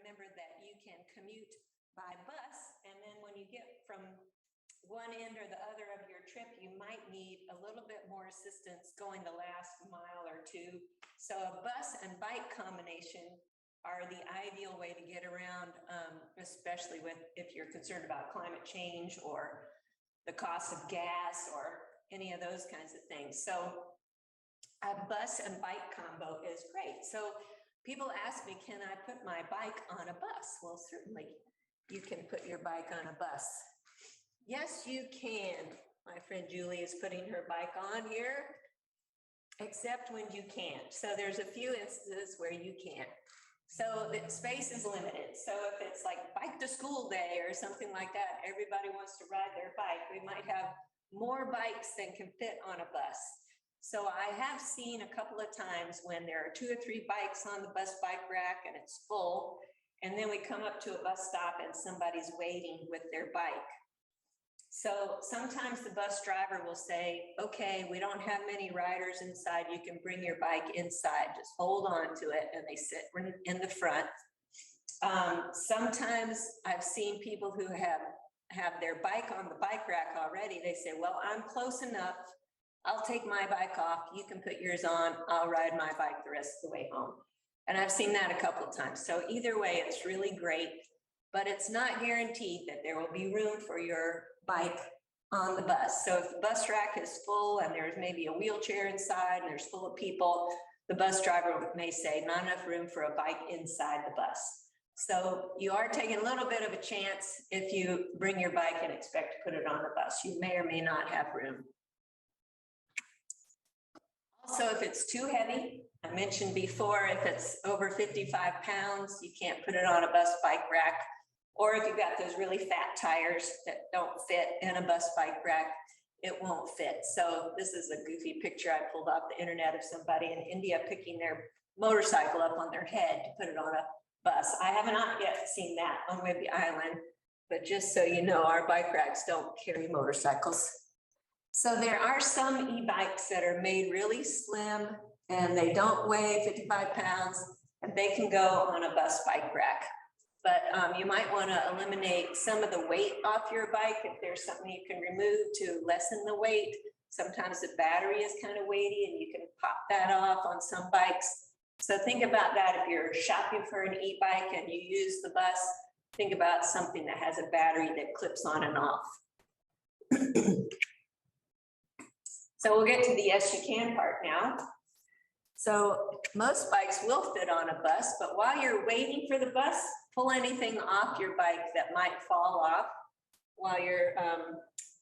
remember that you can commute by bus, and then when you get from one end or the other of your trip, you might need a little bit more assistance going the last mile or two. So a bus and bike combination are the ideal way to get around, especially if you're concerned about climate change or the cost of gas or any of those kinds of things. So a bus and bike combo is great. So people ask me, can I put my bike on a bus? Well, certainly you can put your bike on a bus. Yes, you can. My friend Julie is putting her bike on here, except when you can't. So there's a few instances where you can't. So the space is limited. So if it's like bike to school day or something like that, everybody wants to ride their bike. We might have more bikes than can fit on a bus. So I have seen a couple of times when there are 2 or 3 bikes on the bus bike rack and it's full, and then we come up to a bus stop and somebody's waiting with their bike. So sometimes the bus driver will say, okay, we don't have many riders inside. You can bring your bike inside, just hold on to it. And they sit in the front. Sometimes I've seen people who have their bike on the bike rack already. They say, well, I'm close enough. I'll take my bike off. You can put yours on. I'll ride my bike the rest of the way home. And I've seen that a couple of times. So either way, it's really great, but it's not guaranteed that there will be room for your bike on the bus. So if the bus rack is full and there's maybe a wheelchair inside and there's full of people, the bus driver may say not enough room for a bike inside the bus. So you are taking a little bit of a chance if you bring your bike and expect to put it on the bus. You may or may not have room. Also, if it's too heavy, I mentioned before, if it's over 55 pounds, you can't put it on a bus bike rack. Or if you've got those really fat tires that don't fit in a bus bike rack, it won't fit. So this is a goofy picture I pulled off the internet of somebody in India picking their motorcycle up on their head to put it on a bus. I have not yet seen that on Whidbey Island, but just so you know, our bike racks don't carry motorcycles. So there are some e-bikes that are made really slim and they don't weigh 55 pounds and they can go on a bus bike rack. But you might want to eliminate some of the weight off your bike if there's something you can remove to lessen the weight. Sometimes the battery is kind of weighty and you can pop that off on some bikes. So think about that if you're shopping for an e-bike and you use the bus, think about something that has a battery that clips on and off. So we'll get to the yes you can part now. So most bikes will fit on a bus, but while you're waiting for the bus, pull anything off your bike that might fall off while you're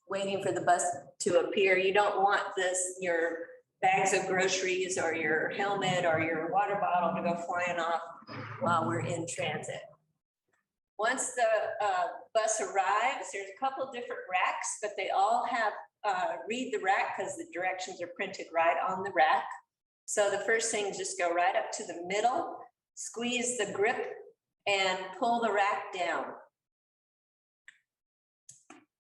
waiting for the bus to appear. You don't want your bags of groceries or your helmet or your water bottle to go flying off while we're in transit. Once the bus arrives, there's a couple different racks, but they all have read the rack because the directions are printed right on the rack. So the first thing is just go right up to the middle, squeeze the grip and pull the rack down.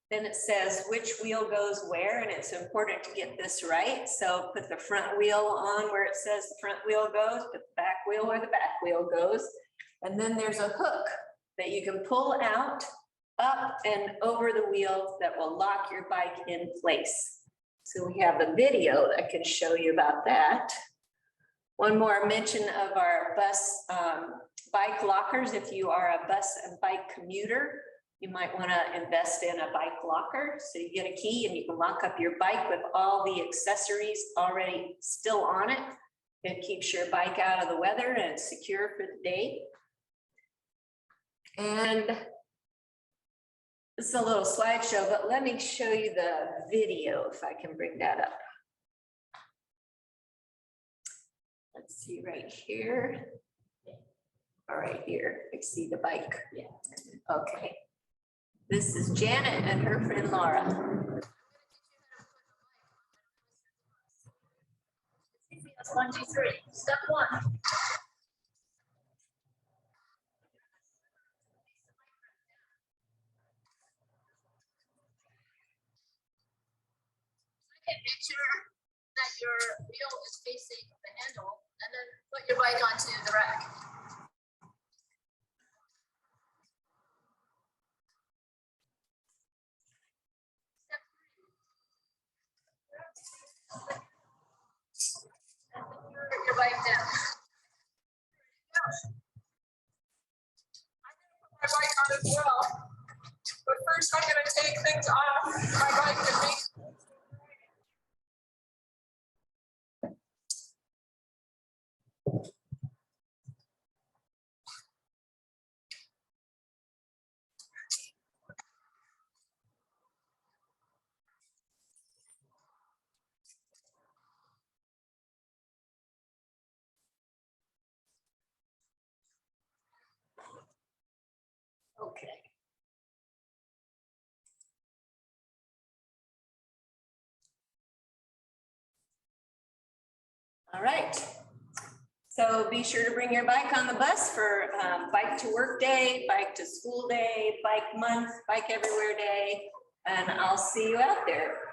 Then it says which wheel goes where, and it's important to get this right. So put the front wheel on where it says the front wheel goes, put the back wheel where the back wheel goes. And then there's a hook that you can pull out, up and over the wheel that will lock your bike in place. So we have a video that can show you about that. One more mention of our bus bike lockers. If you are a bus and bike commuter, you might want to invest in a bike locker. So you get a key and you can lock up your bike with all the accessories already still on it. It keeps your bike out of the weather and it's secure for the day. And this is a little slideshow, but let me show you the video if I can bring that up. Let's see right here. All right, here, I see the bike. Yeah. Okay. This is Janet and her friend Laura. 1, 2, 3. Step 1. Make sure that your wheel is facing the handle and then put your bike onto the rack. I'm gonna take things off my bike and make. Okay. All right. So be sure to bring your bike on the bus for bike to work day, bike to school day, bike month, bike everywhere day, and I'll see you out there.